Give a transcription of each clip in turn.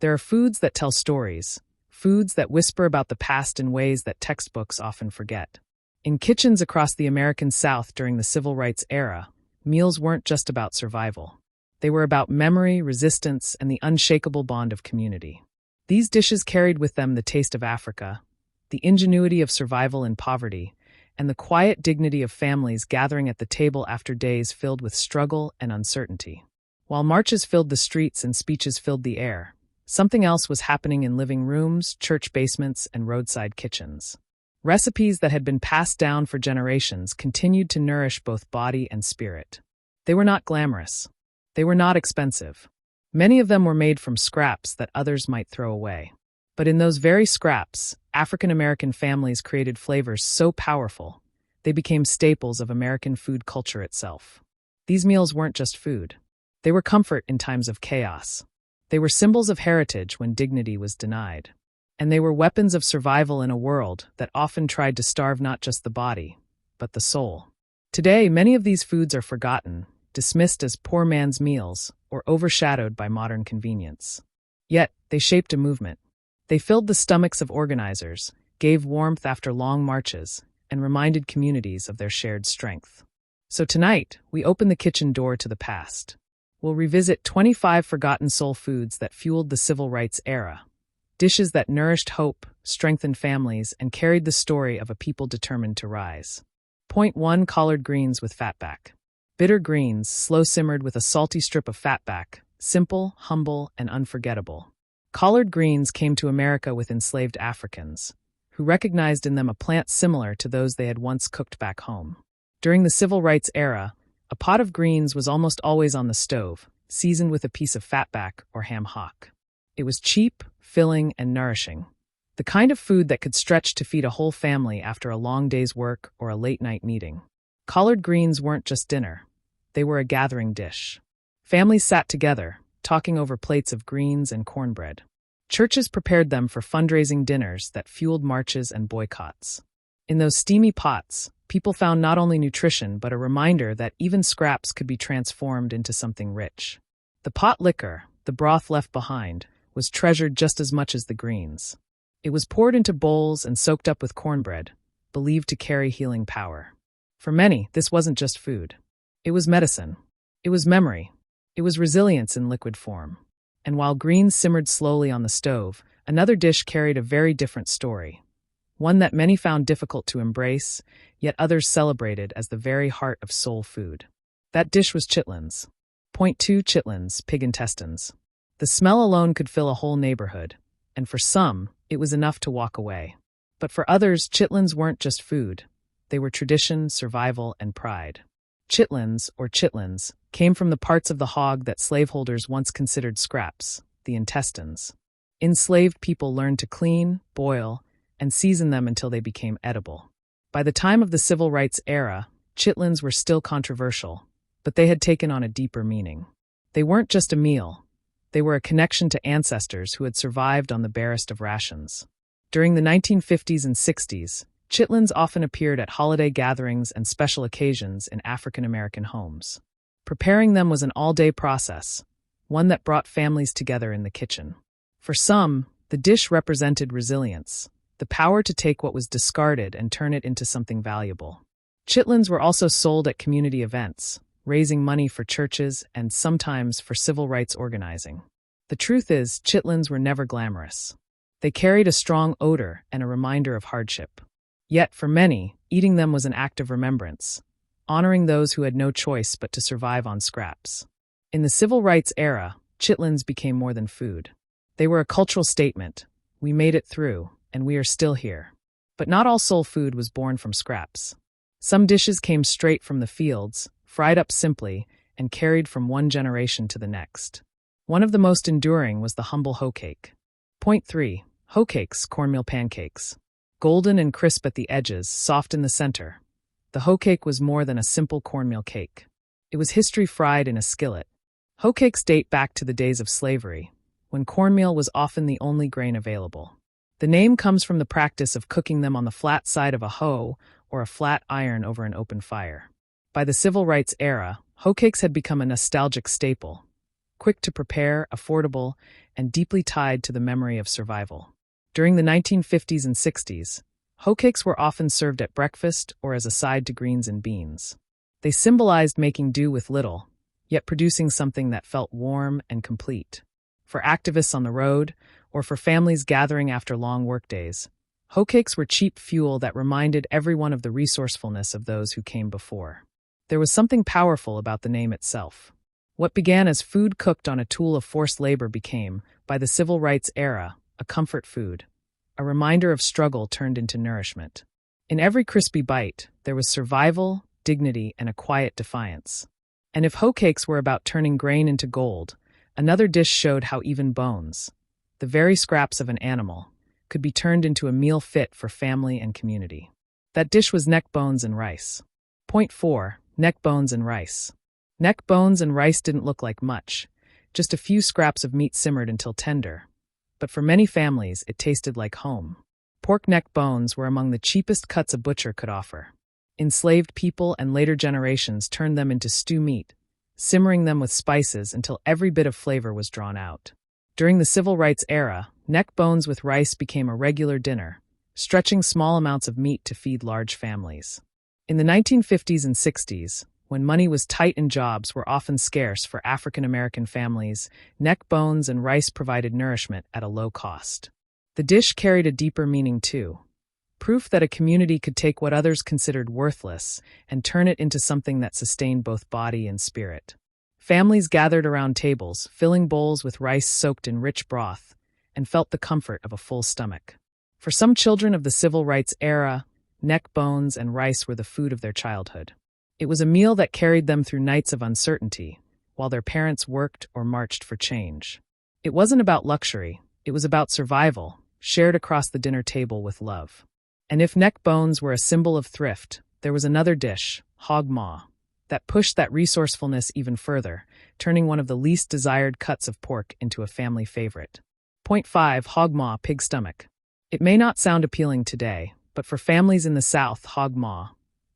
There are foods that tell stories, foods that whisper about the past in ways that textbooks often forget. In kitchens across the American South during the Civil Rights era, meals weren't just about survival. They were about memory, resistance, and the unshakable bond of community. These dishes carried with them the taste of Africa, the ingenuity of survival in poverty, and the quiet dignity of families gathering at the table after days filled with struggle and uncertainty. While marches filled the streets and speeches filled the air, something else was happening in living rooms, church basements, and roadside kitchens. Recipes that had been passed down for generations continued to nourish both body and spirit. They were not glamorous. They were not expensive. Many of them were made from scraps that others might throw away. But in those very scraps, African American families created flavors so powerful, they became staples of American food culture itself. These meals weren't just food. They were comfort in times of chaos. They were symbols of heritage when dignity was denied. And they were weapons of survival in a world that often tried to starve not just the body, but the soul. Today, many of these foods are forgotten, dismissed as poor man's meals, or overshadowed by modern convenience. Yet, they shaped a movement. They filled the stomachs of organizers, gave warmth after long marches, and reminded communities of their shared strength. So tonight, we open the kitchen door to the past. We'll revisit 25 forgotten soul foods that fueled the Civil Rights era. Dishes that nourished hope, strengthened families, and carried the story of a people determined to rise. Point 1. Collard greens with fatback. Bitter greens, slow-simmered with a salty strip of fatback, simple, humble, and unforgettable. Collard greens came to America with enslaved Africans, who recognized in them a plant similar to those they had once cooked back home. During the Civil Rights era, a pot of greens was almost always on the stove, seasoned with a piece of fatback or ham hock. It was cheap, filling, and nourishing. The kind of food that could stretch to feed a whole family after a long day's work or a late-night meeting. Collard greens weren't just dinner. They were a gathering dish. Families sat together, talking over plates of greens and cornbread. Churches prepared them for fundraising dinners that fueled marches and boycotts. In those steamy pots, people found not only nutrition but a reminder that even scraps could be transformed into something rich. The pot liquor, the broth left behind, was treasured just as much as the greens. It was poured into bowls and soaked up with cornbread, believed to carry healing power. For many, this wasn't just food. It was medicine. It was memory. It was resilience in liquid form. And while greens simmered slowly on the stove, another dish carried a very different story. One that many found difficult to embrace, yet others celebrated as the very heart of soul food. That dish was chitlins. Point 2. Chitlins, pig intestines. The smell alone could fill a whole neighborhood, and for some, it was enough to walk away. But for others, chitlins weren't just food. They were tradition, survival, and pride. Chitlins, or chitlins, came from the parts of the hog that slaveholders once considered scraps, the intestines. Enslaved people learned to clean, boil, and season them until they became edible. By the time of the Civil Rights era, chitlins were still controversial, but they had taken on a deeper meaning. They weren't just a meal. They were a connection to ancestors who had survived on the barest of rations. During the 1950s and 60s, chitlins often appeared at holiday gatherings and special occasions in African American homes. Preparing them was an all-day process, one that brought families together in the kitchen. For some, the dish represented resilience, the power to take what was discarded and turn it into something valuable. Chitlins were also sold at community events, raising money for churches and sometimes for civil rights organizing. The truth is, chitlins were never glamorous. They carried a strong odor and a reminder of hardship. Yet, for many, eating them was an act of remembrance, honoring those who had no choice but to survive on scraps. In the Civil Rights era, chitlins became more than food. They were a cultural statement. We made it through, and we are still here. But not all soul food was born from scraps. Some dishes came straight from the fields, fried up simply, and carried from one generation to the next. One of the most enduring was the humble hoe cake. Point 3. Hoe cakes, cornmeal pancakes. Golden and crisp at the edges, soft in the center. The hoe cake was more than a simple cornmeal cake. It was history fried in a skillet. Hoe cakes date back to the days of slavery, when cornmeal was often the only grain available. The name comes from the practice of cooking them on the flat side of a hoe or a flat iron over an open fire. By the Civil Rights era, hoe cakes had become a nostalgic staple. quick to prepare, affordable, and deeply tied to the memory of survival. During the 1950s and 60s, hoe cakes were often served at breakfast or as a side to greens and beans. They symbolized making do with little, yet producing something that felt warm and complete. For activists on the road, or for families gathering after long workdays, hoe cakes were cheap fuel that reminded everyone of the resourcefulness of those who came before. There was something powerful about the name itself. What began as food cooked on a tool of forced labor became, by the civil rights era, a comfort food, a reminder of struggle turned into nourishment. In every crispy bite, there was survival, dignity, and a quiet defiance. And if hoe cakes were about turning grain into gold, another dish showed how even bones, the very scraps of an animal, could be turned into a meal fit for family and community. That dish was neck bones and rice. Point 4. Neck bones and rice. Neck bones and rice didn't look like much, just a few scraps of meat simmered until tender. But for many families, it tasted like home. Pork neck bones were among the cheapest cuts a butcher could offer. Enslaved people and later generations turned them into stew meat, simmering them with spices until every bit of flavor was drawn out. During the civil rights era, neck bones with rice became a regular dinner, stretching small amounts of meat to feed large families. In the 1950s and 60s, when money was tight and jobs were often scarce for African American families, neck bones and rice provided nourishment at a low cost. The dish carried a deeper meaning too. Proof that a community could take what others considered worthless and turn it into something that sustained both body and spirit. Families gathered around tables, filling bowls with rice soaked in rich broth, and felt the comfort of a full stomach. For some children of the civil rights era, neck bones and rice were the food of their childhood. It was a meal that carried them through nights of uncertainty, while their parents worked or marched for change. It wasn't about luxury, it was about survival, shared across the dinner table with love. And if neck bones were a symbol of thrift, there was another dish, hog maw, that pushed that resourcefulness even further, turning one of the least desired cuts of pork into a family favorite. Point 5. Hog maw, pig stomach. It may not sound appealing today, but for families in the South, hog maw,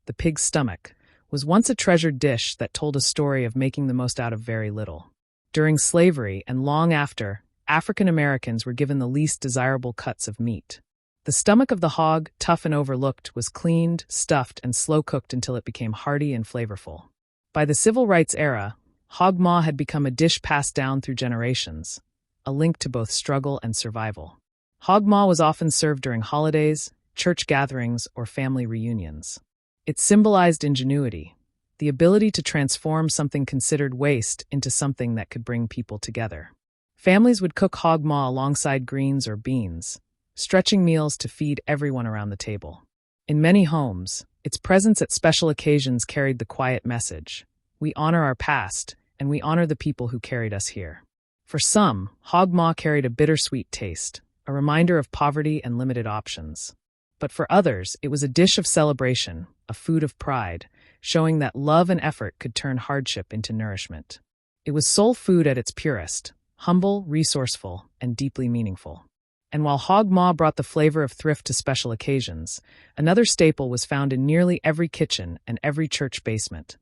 the pig's stomach, was once a treasured dish that told a story of making the most out of very little. During slavery and long after, African Americans were given the least desirable cuts of meat. The stomach of the hog, tough and overlooked, was cleaned, stuffed, and slow-cooked until it became hearty and flavorful. By the civil rights era, hog maw had become a dish passed down through generations, a link to both struggle and survival. Hog maw was often served during holidays, church gatherings, or family reunions. It symbolized ingenuity, the ability to transform something considered waste into something that could bring people together. Families would cook hog maw alongside greens or beans, stretching meals to feed everyone around the table. In many homes, its presence at special occasions carried the quiet message: we honor our past, and we honor the people who carried us here. For some, hog maw carried a bittersweet taste, a reminder of poverty and limited options. But for others, it was a dish of celebration, a food of pride, showing that love and effort could turn hardship into nourishment. It was soul food at its purest, humble, resourceful, and deeply meaningful. And while hog maw brought the flavor of thrift to special occasions, another staple was found in nearly every kitchen and every church basement: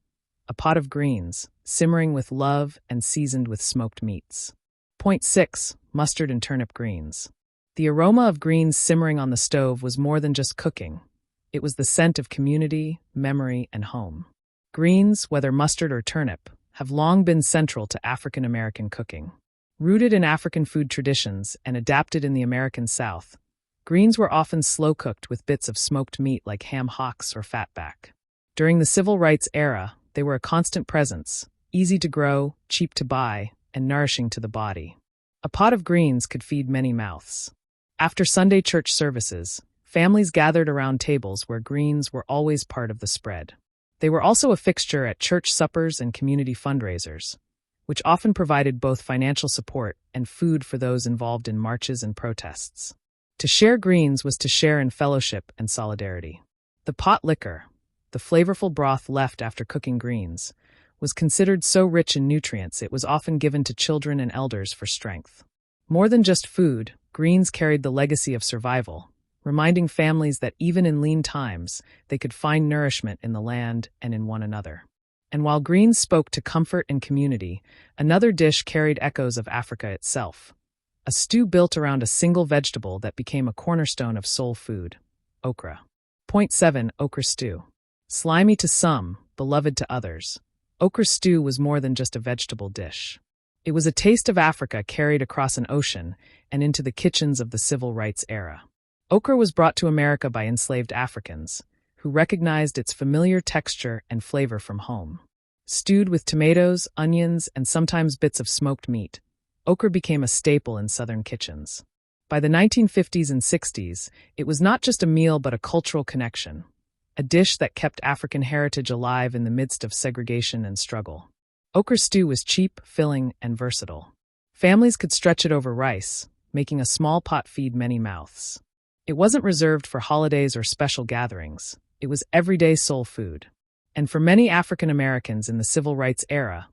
a pot of greens, simmering with love and seasoned with smoked meats. Point 6. Mustard and turnip greens. The aroma of greens simmering on the stove was more than just cooking. It was the scent of community, memory, and home. Greens, whether mustard or turnip, have long been central to African American cooking. Rooted in African food traditions and adapted in the American South, greens were often slow-cooked with bits of smoked meat like ham hocks or fatback. During the civil rights era, they were a constant presence, easy to grow, cheap to buy, and nourishing to the body. A pot of greens could feed many mouths. After Sunday church services, families gathered around tables where greens were always part of the spread. They were also a fixture at church suppers and community fundraisers, which often provided both financial support and food for those involved in marches and protests. To share greens was to share in fellowship and solidarity. The pot liquor, the flavorful broth left after cooking greens, was considered so rich in nutrients it was often given to children and elders for strength. More than just food, greens carried the legacy of survival, reminding families that even in lean times, they could find nourishment in the land and in one another. And while greens spoke to comfort and community, another dish carried echoes of Africa itself. A stew built around a single vegetable that became a cornerstone of soul food: okra. Point 7. Okra stew. Slimy to some, beloved to others, okra stew was more than just a vegetable dish. It was a taste of Africa carried across an ocean and into the kitchens of the civil rights era. Okra was brought to America by enslaved Africans, who recognized its familiar texture and flavor from home. Stewed with tomatoes, onions, and sometimes bits of smoked meat, okra became a staple in Southern kitchens. By the 1950s and 60s, it was not just a meal but a cultural connection, a dish that kept African heritage alive in the midst of segregation and struggle. Okra stew was cheap, filling, and versatile. Families could stretch it over rice, making a small pot feed many mouths. It wasn't reserved for holidays or special gatherings. It was everyday soul food. And for many African Americans in the civil rights era,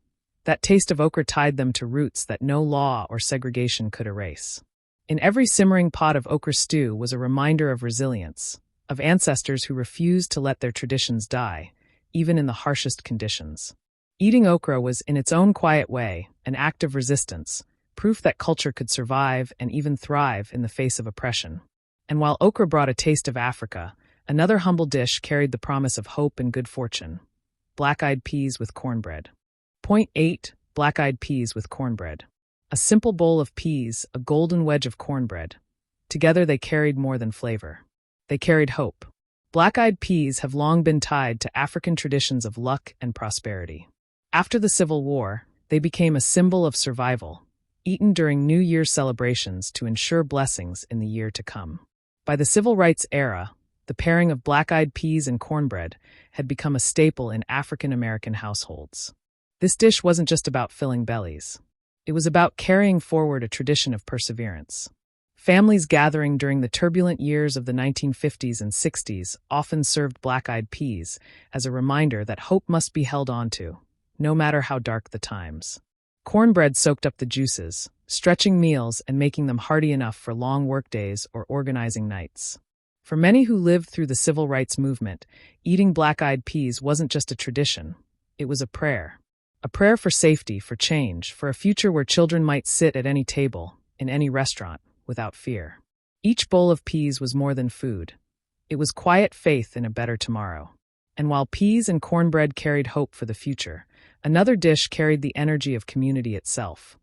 that taste of okra tied them to roots that no law or segregation could erase. In every simmering pot of okra stew was a reminder of resilience, of ancestors who refused to let their traditions die, even in the harshest conditions. Eating okra was, in its own quiet way, an act of resistance, proof that culture could survive and even thrive in the face of oppression. And while okra brought a taste of Africa, another humble dish carried the promise of hope and good fortune: black-eyed peas with cornbread. Point 8. Black-eyed peas with cornbread. A simple bowl of peas, a golden wedge of cornbread. Together they carried more than flavor. They carried hope. Black-eyed peas have long been tied to African traditions of luck and prosperity. After the Civil War, they became a symbol of survival, eaten during New Year's celebrations to ensure blessings in the year to come. By the Civil Rights era, the pairing of black-eyed peas and cornbread had become a staple in African American households. This dish wasn't just about filling bellies. It was about carrying forward a tradition of perseverance. Families gathering during the turbulent years of the 1950s and 60s often served black-eyed peas as a reminder that hope must be held onto, no matter how dark the times. Cornbread soaked up the juices, stretching meals and making them hearty enough for long workdays or organizing nights. For many who lived through the civil rights movement, eating black-eyed peas wasn't just a tradition, it was a prayer. A prayer for safety, for change, for a future where children might sit at any table, in any restaurant, without fear. Each bowl of peas was more than food. It was quiet faith in a better tomorrow. And while peas and cornbread carried hope for the future, another dish carried the energy of community itself: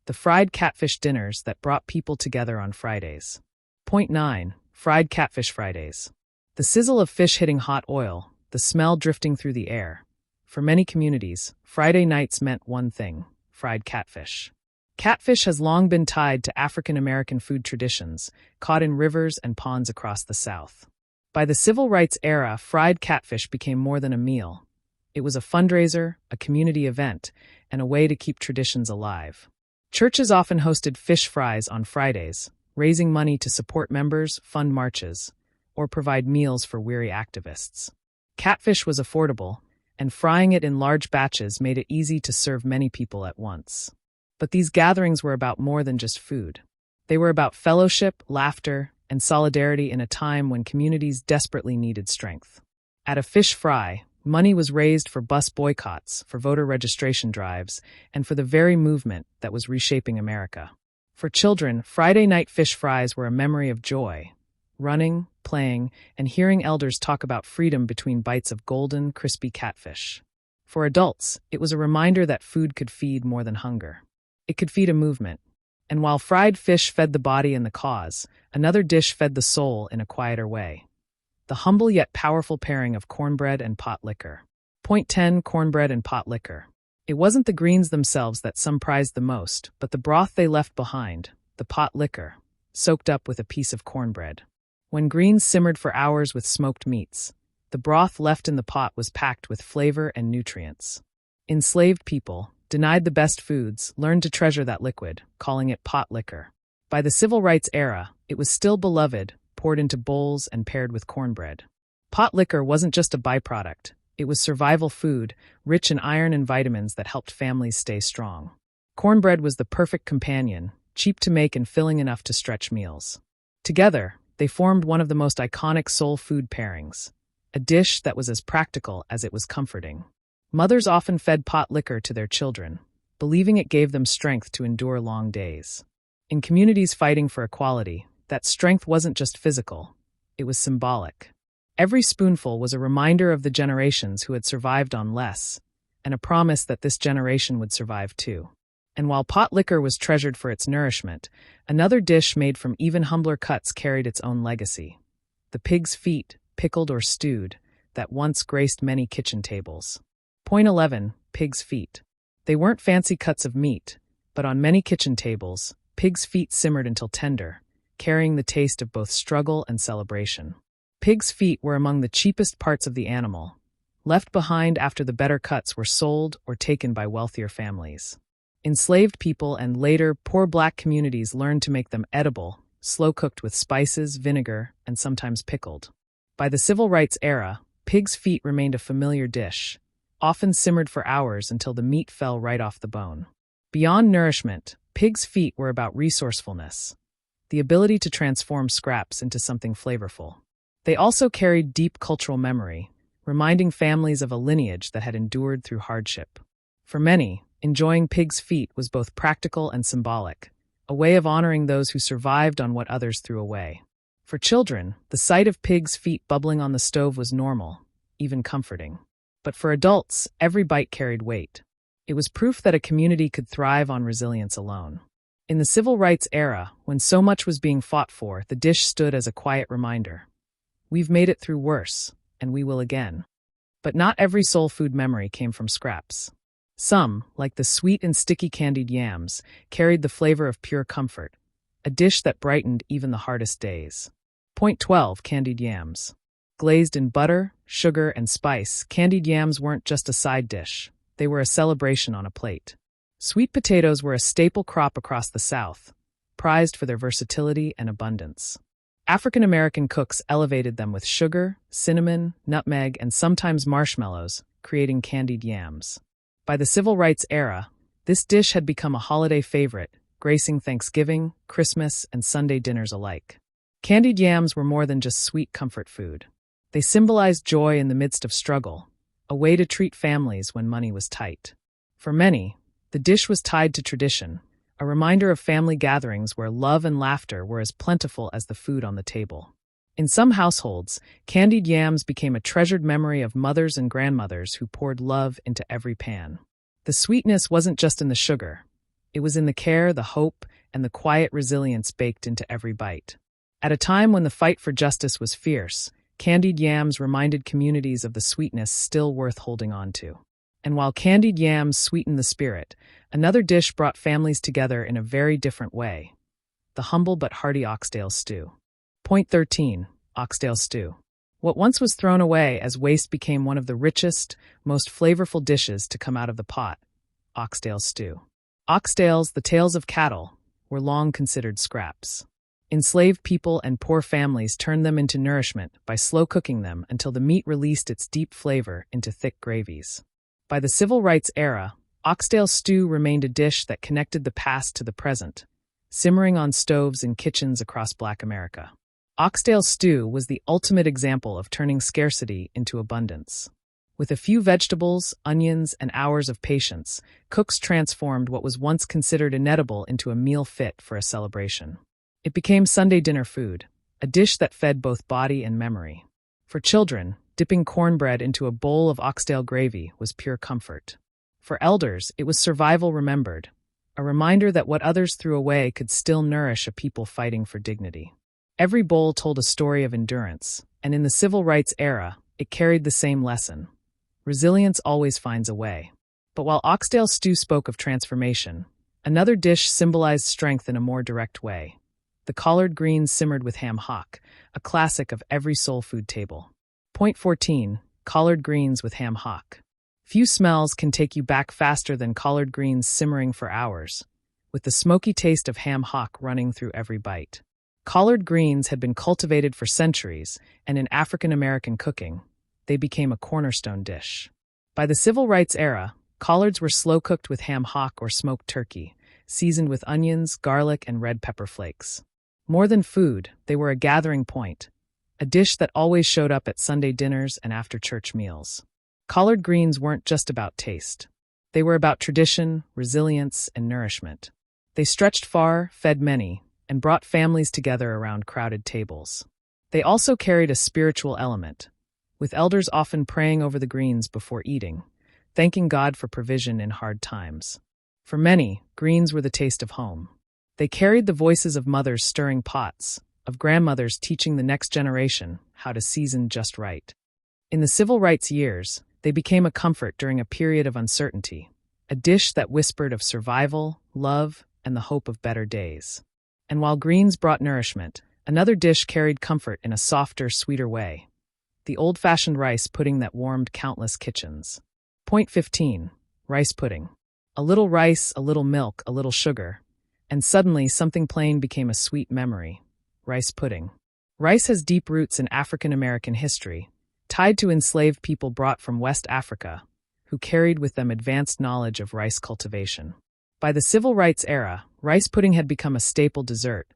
the fried catfish dinners that brought people together on Fridays. Point 9. Fried catfish Fridays. The sizzle of fish hitting hot oil, the smell drifting through the air. For many communities, Friday nights meant one thing: fried catfish. Catfish has long been tied to African American food traditions, caught in rivers and ponds across the South. By the Civil Rights era, fried catfish became more than a meal. It was a fundraiser, a community event, and a way to keep traditions alive. Churches often hosted fish fries on Fridays, raising money to support members, fund marches, or provide meals for weary activists. Catfish was affordable, and frying it in large batches made it easy to serve many people at once. But these gatherings were about more than just food. They were about fellowship, laughter, and solidarity in a time when communities desperately needed strength. At a fish fry, money was raised for bus boycotts, for voter registration drives, and for the very movement that was reshaping America. For children, Friday night fish fries were a memory of joy: running, playing, and hearing elders talk about freedom between bites of golden, crispy catfish. For adults, it was a reminder that food could feed more than hunger. It could feed a movement. And while fried fish fed the body and the cause, another dish fed the soul in a quieter way: the humble yet powerful pairing of cornbread and pot liquor. Point 10. Cornbread and pot liquor. It wasn't the greens themselves that some prized the most, but the broth they left behind, the pot liquor, soaked up with a piece of cornbread. When greens simmered for hours with smoked meats, the broth left in the pot was packed with flavor and nutrients. Enslaved people, denied the best foods, learned to treasure that liquid, calling it pot liquor. By the Civil Rights era, it was still beloved, poured into bowls and paired with cornbread. Pot liquor wasn't just a byproduct. It was survival food, rich in iron and vitamins that helped families stay strong. Cornbread was the perfect companion, cheap to make and filling enough to stretch meals. Together, they formed one of the most iconic soul food pairings, a dish that was as practical as it was comforting. Mothers often fed pot liquor to their children, believing it gave them strength to endure long days. In communities fighting for equality, that strength wasn't just physical, it was symbolic. Every spoonful was a reminder of the generations who had survived on less, and a promise that this generation would survive too. And while pot liquor was treasured for its nourishment, another dish made from even humbler cuts carried its own legacy. The pig's feet, pickled or stewed, that once graced many kitchen tables. Point 11. Pig's feet. They weren't fancy cuts of meat, but on many kitchen tables, pig's feet simmered until tender, carrying the taste of both struggle and celebration. Pig's feet were among the cheapest parts of the animal, left behind after the better cuts were sold or taken by wealthier families. Enslaved people and later poor black communities learned to make them edible, slow-cooked with spices, vinegar, and sometimes pickled. By the Civil Rights era, pig's feet remained a familiar dish, often simmered for hours until the meat fell right off the bone. Beyond nourishment, pig's feet were about resourcefulness, the ability to transform scraps into something flavorful. They also carried deep cultural memory, reminding families of a lineage that had endured through hardship. For many, enjoying pig's feet was both practical and symbolic, a way of honoring those who survived on what others threw away. For children, the sight of pig's feet bubbling on the stove was normal, even comforting. But for adults, every bite carried weight. It was proof that a community could thrive on resilience alone. In the Civil Rights era, when so much was being fought for, the dish stood as a quiet reminder. We've made it through worse, and we will again. But not every soul food memory came from scraps. Some, like the sweet and sticky candied yams, carried the flavor of pure comfort, a dish that brightened even the hardest days. Point 12. Candied yams. Glazed in butter, sugar, and spice, candied yams weren't just a side dish. They were a celebration on a plate. Sweet potatoes were a staple crop across the South, prized for their versatility and abundance. African American cooks elevated them with sugar, cinnamon, nutmeg, and sometimes marshmallows, creating candied yams. By the Civil Rights era, this dish had become a holiday favorite, gracing Thanksgiving, Christmas, and Sunday dinners alike. Candied yams were more than just sweet comfort food. They symbolized joy in the midst of struggle, a way to treat families when money was tight. For many, the dish was tied to tradition, a reminder of family gatherings where love and laughter were as plentiful as the food on the table. In some households, candied yams became a treasured memory of mothers and grandmothers who poured love into every pan. The sweetness wasn't just in the sugar. It was in the care, the hope, and the quiet resilience baked into every bite. At a time when the fight for justice was fierce, candied yams reminded communities of the sweetness still worth holding on to. And while candied yams sweetened the spirit, another dish brought families together in a very different way: the humble but hearty oxtail stew. Point 13. Oxtail stew. What once was thrown away as waste became one of the richest, most flavorful dishes to come out of the pot: oxtail stew. Oxtails, the tails of cattle, were long considered scraps. Enslaved people and poor families turned them into nourishment by slow cooking them until the meat released its deep flavor into thick gravies. By the Civil Rights era, oxtail stew remained a dish that connected the past to the present, simmering on stoves in kitchens across Black America. Oxtail stew was the ultimate example of turning scarcity into abundance. With a few vegetables, onions, and hours of patience, cooks transformed what was once considered inedible into a meal fit for a celebration. It became Sunday dinner food, a dish that fed both body and memory. For children, dipping cornbread into a bowl of oxtail gravy was pure comfort. For elders, it was survival remembered, a reminder that what others threw away could still nourish a people fighting for dignity. Every bowl told a story of endurance, and in the Civil Rights era, it carried the same lesson. Resilience always finds a way. But while oxtail stew spoke of transformation, another dish symbolized strength in a more direct way: the collard greens simmered with ham hock, a classic of every soul food table. Point 14. Collard greens with ham hock. Few smells can take you back faster than collard greens simmering for hours, with the smoky taste of ham hock running through every bite. Collard greens had been cultivated for centuries, and in African American cooking, they became a cornerstone dish. By the Civil Rights era, collards were slow-cooked with ham hock or smoked turkey, seasoned with onions, garlic, and red pepper flakes. More than food, they were a gathering point, a dish that always showed up at Sunday dinners and after church meals. Collard greens weren't just about taste. They were about tradition, resilience, and nourishment. They stretched far, fed many, and brought families together around crowded tables. They also carried a spiritual element, with elders often praying over the greens before eating, thanking God for provision in hard times. For many, greens were the taste of home. They carried the voices of mothers stirring pots, of grandmothers teaching the next generation how to season just right. In the civil rights years, they became a comfort during a period of uncertainty, a dish that whispered of survival, love, and the hope of better days. And while greens brought nourishment, another dish carried comfort in a softer, sweeter way: the old-fashioned rice pudding that warmed countless kitchens. Point 15. Rice pudding. A little rice, a little milk, a little sugar, and suddenly something plain became a sweet memory: rice pudding. Rice has deep roots in African American history, tied to enslaved people brought from West Africa, who carried with them advanced knowledge of rice cultivation. By the civil rights era, rice pudding had become a staple dessert,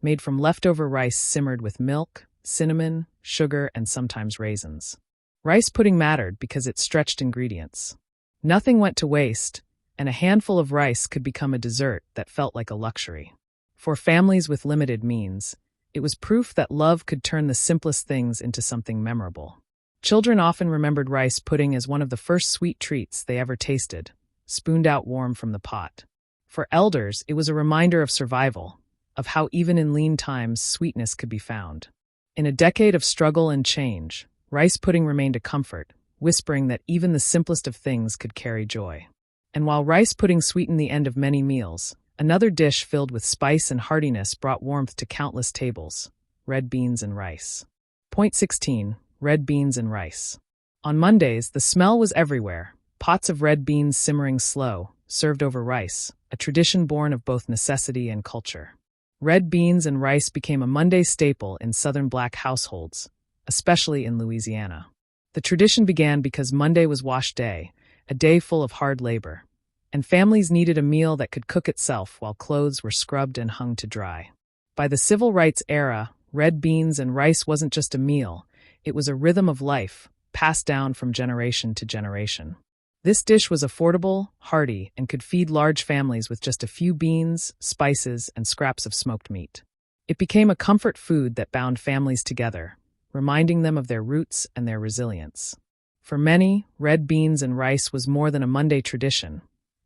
made from leftover rice simmered with milk, cinnamon, sugar, and sometimes raisins. Rice pudding mattered because it stretched ingredients. Nothing went to waste, and a handful of rice could become a dessert that felt like a luxury. For families with limited means, it was proof that love could turn the simplest things into something memorable. Children often remembered rice pudding as one of the first sweet treats they ever tasted, spooned out warm from the pot. For elders, it was a reminder of survival, of how even in lean times sweetness could be found. In a decade of struggle and change, rice pudding remained a comfort, whispering that even the simplest of things could carry joy. And while rice pudding sweetened the end of many meals, another dish filled with spice and heartiness brought warmth to countless tables: red beans and rice. Point 16. Red beans and rice. On Mondays, the smell was everywhere: pots of red beans simmering slow, served over rice, a tradition born of both necessity and culture. Red beans and rice became a Monday staple in Southern Black households, especially in Louisiana. The tradition began because Monday was wash day, a day full of hard labor, and families needed a meal that could cook itself while clothes were scrubbed and hung to dry. By the civil rights era, red beans and rice wasn't just a meal, it was a rhythm of life, passed down from generation to generation. This dish was affordable, hearty, and could feed large families with just a few beans, spices, and scraps of smoked meat. It became a comfort food that bound families together, reminding them of their roots and their resilience. For many, red beans and rice was more than a Monday tradition.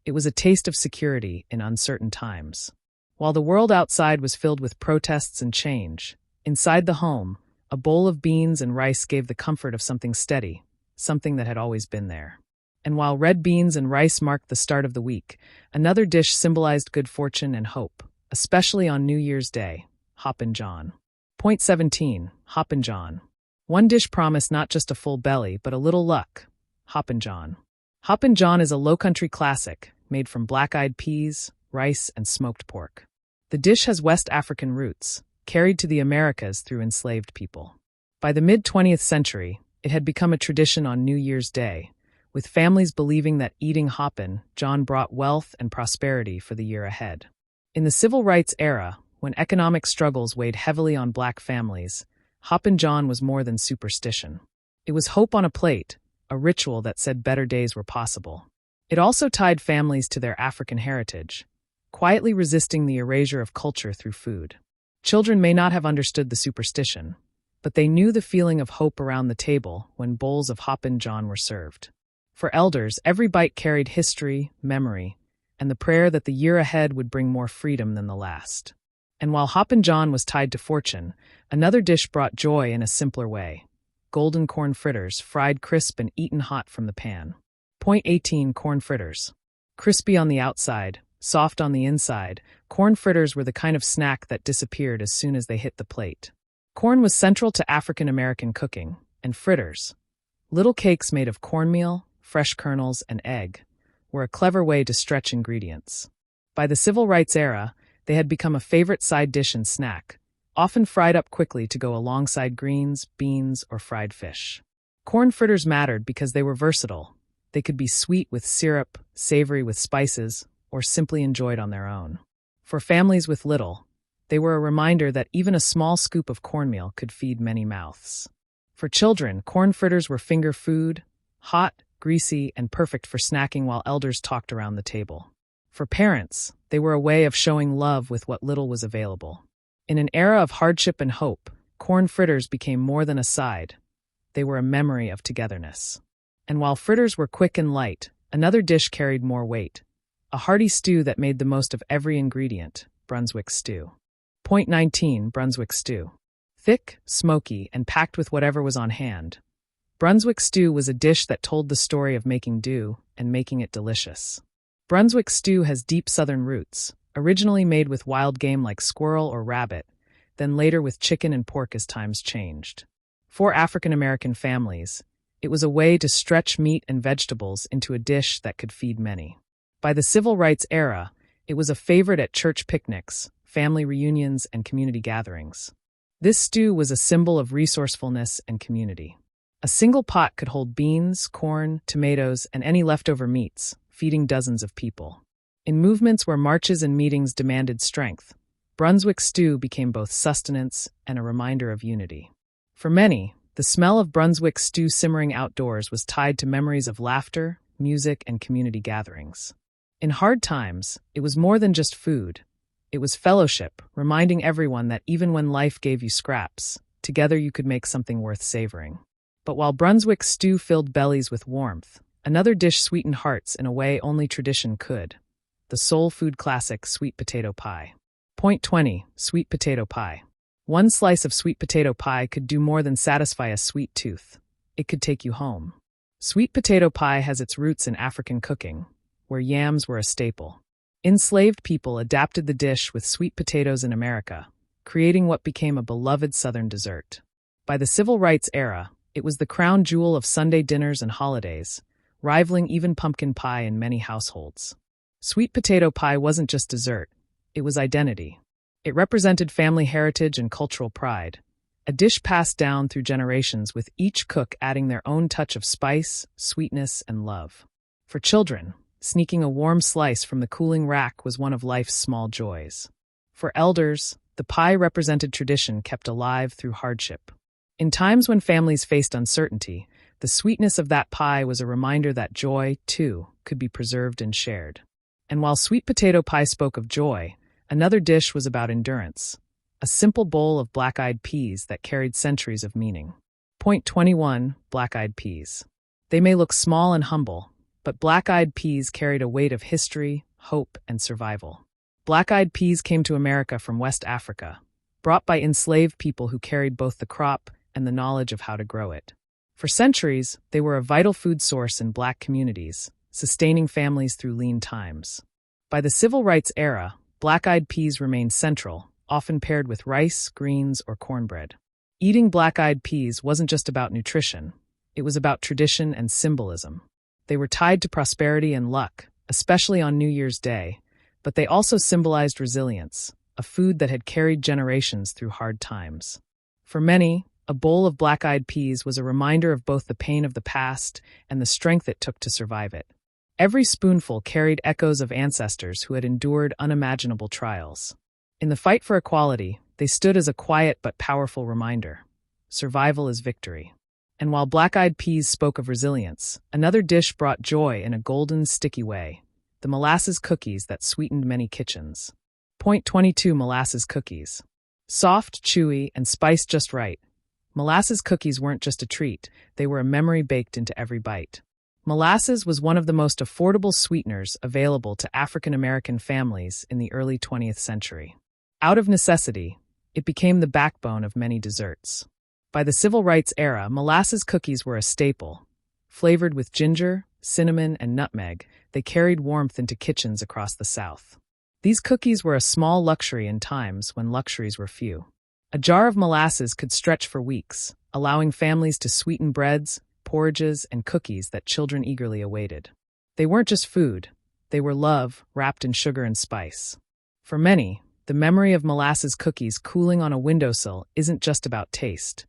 It was a taste of security in uncertain times. While the world outside was filled with protests and change, inside the home, a bowl of beans and rice gave the comfort of something steady, something that had always been there. And while red beans and rice marked the start of the week, another dish symbolized good fortune and hope, especially on New Year's Day: Hoppin' John. Point 17. Hoppin' John. One dish promised not just a full belly, but a little luck: Hoppin' John. Hoppin' John is a low-country classic, made from black-eyed peas, rice, and smoked pork. The dish has West African roots, carried to the Americas through enslaved people. By the mid-20th century, it had become a tradition on New Year's Day, with families believing that eating Hoppin' John brought wealth and prosperity for the year ahead. In the civil rights era, when economic struggles weighed heavily on Black families, Hoppin' John was more than superstition. It was hope on a plate, a ritual that said better days were possible. It also tied families to their African heritage, quietly resisting the erasure of culture through food. Children may not have understood the superstition, but they knew the feeling of hope around the table when bowls of Hoppin' John were served. For elders, every bite carried history, memory, and the prayer that the year ahead would bring more freedom than the last. And while Hoppin' John was tied to fortune, another dish brought joy in a simpler way: golden corn fritters, fried crisp and eaten hot from the pan. Point 18. Corn fritters. Crispy on the outside, soft on the inside, corn fritters were the kind of snack that disappeared as soon as they hit the plate. Corn was central to African American cooking, and fritters, little cakes made of cornmeal, fresh kernels, and egg, were a clever way to stretch ingredients. By the civil rights era, they had become a favorite side dish and snack, often fried up quickly to go alongside greens, beans, or fried fish. Corn fritters mattered because they were versatile. They could be sweet with syrup, savory with spices, or simply enjoyed on their own. For families with little, they were a reminder that even a small scoop of cornmeal could feed many mouths. For children, corn fritters were finger food, hot, greasy, and perfect for snacking while elders talked around the table. For parents, they were a way of showing love with what little was available. In an era of hardship and hope, corn fritters became more than a side. They were a memory of togetherness. And while fritters were quick and light, another dish carried more weight. A hearty stew that made the most of every ingredient, Brunswick stew. Point 19, Brunswick stew. Thick, smoky, and packed with whatever was on hand. Brunswick stew was a dish that told the story of making do and making it delicious. Brunswick stew has deep southern roots, originally made with wild game like squirrel or rabbit, then later with chicken and pork as times changed. For African American families, it was a way to stretch meat and vegetables into a dish that could feed many. By the Civil Rights era, it was a favorite at church picnics, family reunions, and community gatherings. This stew was a symbol of resourcefulness and community. A single pot could hold beans, corn, tomatoes, and any leftover meats, feeding dozens of people. In movements where marches and meetings demanded strength, Brunswick stew became both sustenance and a reminder of unity. For many, the smell of Brunswick stew simmering outdoors was tied to memories of laughter, music, and community gatherings. In hard times, it was more than just food. It was fellowship, reminding everyone that even when life gave you scraps, together you could make something worth savoring. But while Brunswick stew filled bellies with warmth, another dish sweetened hearts in a way only tradition could. The soul food classic sweet potato pie. Point 20, sweet potato pie. One slice of sweet potato pie could do more than satisfy a sweet tooth. It could take you home. Sweet potato pie has its roots in African cooking, where yams were a staple. Enslaved people adapted the dish with sweet potatoes in America, creating what became a beloved Southern dessert. By the Civil Rights era, it was the crown jewel of Sunday dinners and holidays, rivaling even pumpkin pie in many households. Sweet potato pie wasn't just dessert, it was identity. It represented family heritage and cultural pride, a dish passed down through generations with each cook adding their own touch of spice, sweetness, and love. For children, sneaking a warm slice from the cooling rack was one of life's small joys. For elders, the pie represented tradition kept alive through hardship. In times when families faced uncertainty, the sweetness of that pie was a reminder that joy, too, could be preserved and shared. And while sweet potato pie spoke of joy, another dish was about endurance, a simple bowl of black-eyed peas that carried centuries of meaning. Point 21, black-eyed peas. They may look small and humble, but black-eyed peas carried a weight of history, hope, and survival. Black-eyed peas came to America from West Africa, brought by enslaved people who carried both the crop and the knowledge of how to grow it. For centuries, they were a vital food source in Black communities, sustaining families through lean times. By the Civil Rights era, black-eyed peas remained central, often paired with rice, greens, or cornbread. Eating black-eyed peas wasn't just about nutrition, it was about tradition and symbolism. They were tied to prosperity and luck, especially on New Year's Day, but they also symbolized resilience, a food that had carried generations through hard times. For many, a bowl of black-eyed peas was a reminder of both the pain of the past and the strength it took to survive it. Every spoonful carried echoes of ancestors who had endured unimaginable trials. In the fight for equality, they stood as a quiet but powerful reminder. Survival is victory. And while black-eyed peas spoke of resilience, another dish brought joy in a golden, sticky way, the molasses cookies that sweetened many kitchens. Point 22, molasses cookies. Soft, chewy, and spiced just right. Molasses cookies weren't just a treat, they were a memory baked into every bite. Molasses was one of the most affordable sweeteners available to African American families in the early 20th century. Out of necessity, it became the backbone of many desserts. By the Civil Rights era, molasses cookies were a staple. Flavored with ginger, cinnamon, and nutmeg, they carried warmth into kitchens across the South. These cookies were a small luxury in times when luxuries were few. A jar of molasses could stretch for weeks, allowing families to sweeten breads, porridges, and cookies that children eagerly awaited. They weren't just food, they were love, wrapped in sugar and spice. For many, the memory of molasses cookies cooling on a windowsill isn't just about taste.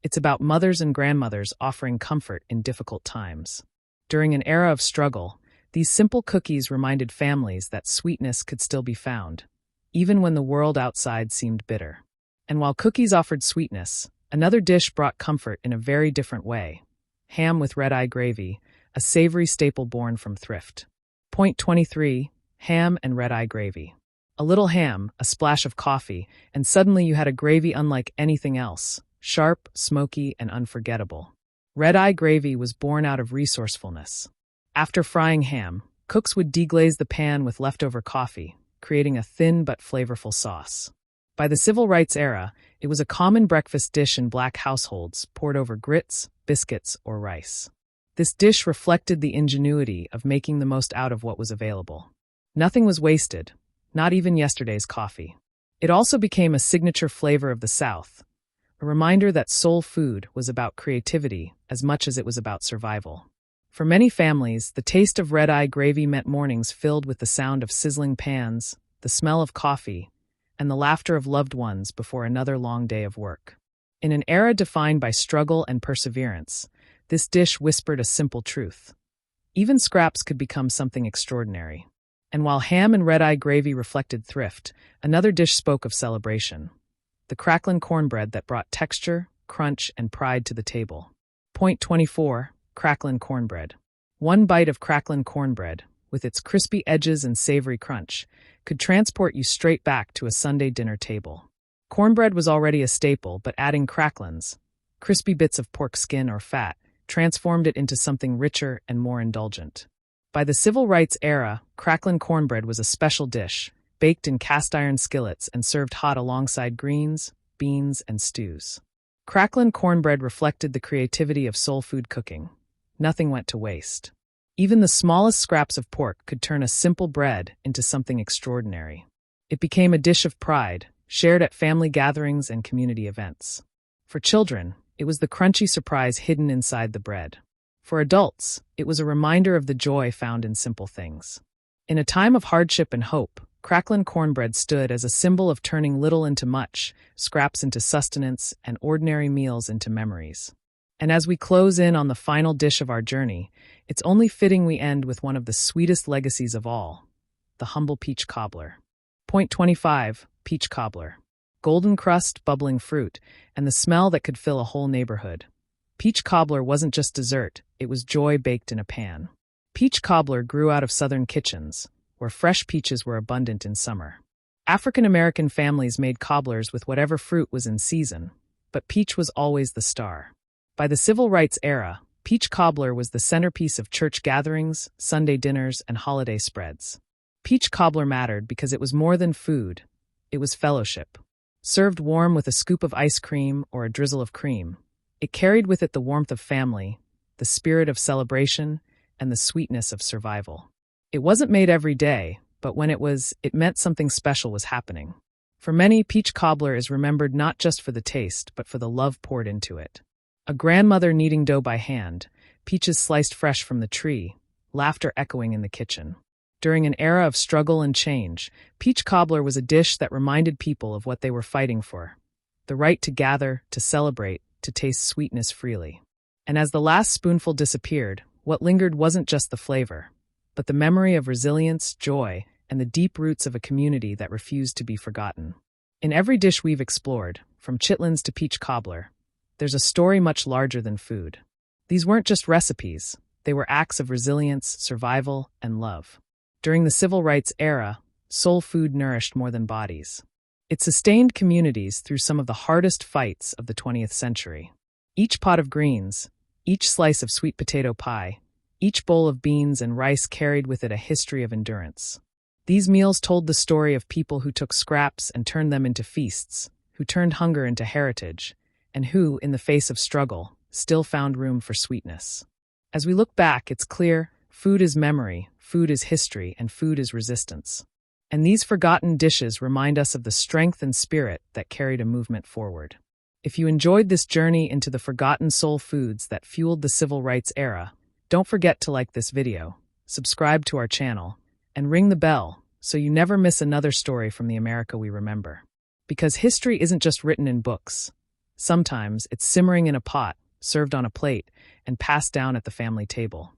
It's about mothers and grandmothers offering comfort in difficult times. During an era of struggle, these simple cookies reminded families that sweetness could still be found, even when the world outside seemed bitter. And while cookies offered sweetness, another dish brought comfort in a very different way. Ham with red-eye gravy, a savory staple born from thrift. Point 23, ham and red-eye gravy. A little ham, a splash of coffee, and suddenly you had a gravy unlike anything else, sharp, smoky, and unforgettable. Red-eye gravy was born out of resourcefulness. After frying ham, cooks would deglaze the pan with leftover coffee, creating a thin but flavorful sauce. By the Civil Rights era, it was a common breakfast dish in black households, poured over grits, biscuits, or rice. This dish reflected the ingenuity of making the most out of what was available. Nothing was wasted, not even yesterday's coffee. It also became a signature flavor of the South, a reminder that soul food was about creativity as much as it was about survival. For many families, the taste of red-eye gravy meant mornings filled with the sound of sizzling pans, the smell of coffee, and the laughter of loved ones before another long day of work. In an era defined by struggle and perseverance, this dish whispered a simple truth. Even scraps could become something extraordinary. And while ham and red-eye gravy reflected thrift, another dish spoke of celebration. The cracklin' cornbread that brought texture, crunch, and pride to the table. Point 24, cracklin' cornbread. One bite of cracklin' cornbread, with its crispy edges and savory crunch, could transport you straight back to a Sunday dinner table. Cornbread was already a staple, but adding cracklins, crispy bits of pork skin or fat, transformed it into something richer and more indulgent. By the Civil Rights era, cracklin' cornbread was a special dish, baked in cast-iron skillets and served hot alongside greens, beans, and stews. Cracklin' cornbread reflected the creativity of soul food cooking. Nothing went to waste. Even the smallest scraps of pork could turn a simple bread into something extraordinary. It became a dish of pride, shared at family gatherings and community events. For children, it was the crunchy surprise hidden inside the bread. For adults, it was a reminder of the joy found in simple things. In a time of hardship and hope, cracklin' cornbread stood as a symbol of turning little into much, scraps into sustenance, and ordinary meals into memories. And as we close in on the final dish of our journey, it's only fitting we end with one of the sweetest legacies of all, the humble peach cobbler. Point 25, peach cobbler. Golden crust, bubbling fruit, and the smell that could fill a whole neighborhood. Peach cobbler wasn't just dessert, it was joy baked in a pan. Peach cobbler grew out of southern kitchens, where fresh peaches were abundant in summer. African American families made cobblers with whatever fruit was in season, but peach was always the star. By the Civil Rights era, peach cobbler was the centerpiece of church gatherings, Sunday dinners, and holiday spreads. Peach cobbler mattered because it was more than food, it was fellowship. Served warm with a scoop of ice cream or a drizzle of cream, it carried with it the warmth of family, the spirit of celebration, and the sweetness of survival. It wasn't made every day, but when it was, it meant something special was happening. For many, peach cobbler is remembered not just for the taste, but for the love poured into it. A grandmother kneading dough by hand, peaches sliced fresh from the tree, laughter echoing in the kitchen. During an era of struggle and change, peach cobbler was a dish that reminded people of what they were fighting for: the right to gather, to celebrate, to taste sweetness freely. And as the last spoonful disappeared, what lingered wasn't just the flavor, but the memory of resilience, joy, and the deep roots of a community that refused to be forgotten. In every dish we've explored, from chitlins to peach cobbler, there's a story much larger than food. These weren't just recipes, they were acts of resilience, survival, and love. During the Civil Rights era, soul food nourished more than bodies. It sustained communities through some of the hardest fights of the 20th century. Each pot of greens, each slice of sweet potato pie, each bowl of beans and rice carried with it a history of endurance. These meals told the story of people who took scraps and turned them into feasts, who turned hunger into heritage, and who, in the face of struggle, still found room for sweetness. As we look back, it's clear food is memory, food is history, and food is resistance. And these forgotten dishes remind us of the strength and spirit that carried a movement forward. If you enjoyed this journey into the forgotten soul foods that fueled the Civil Rights era, don't forget to like this video, subscribe to our channel, and ring the bell so you never miss another story from the America we remember. Because history isn't just written in books. Sometimes it's simmering in a pot, served on a plate, and passed down at the family table.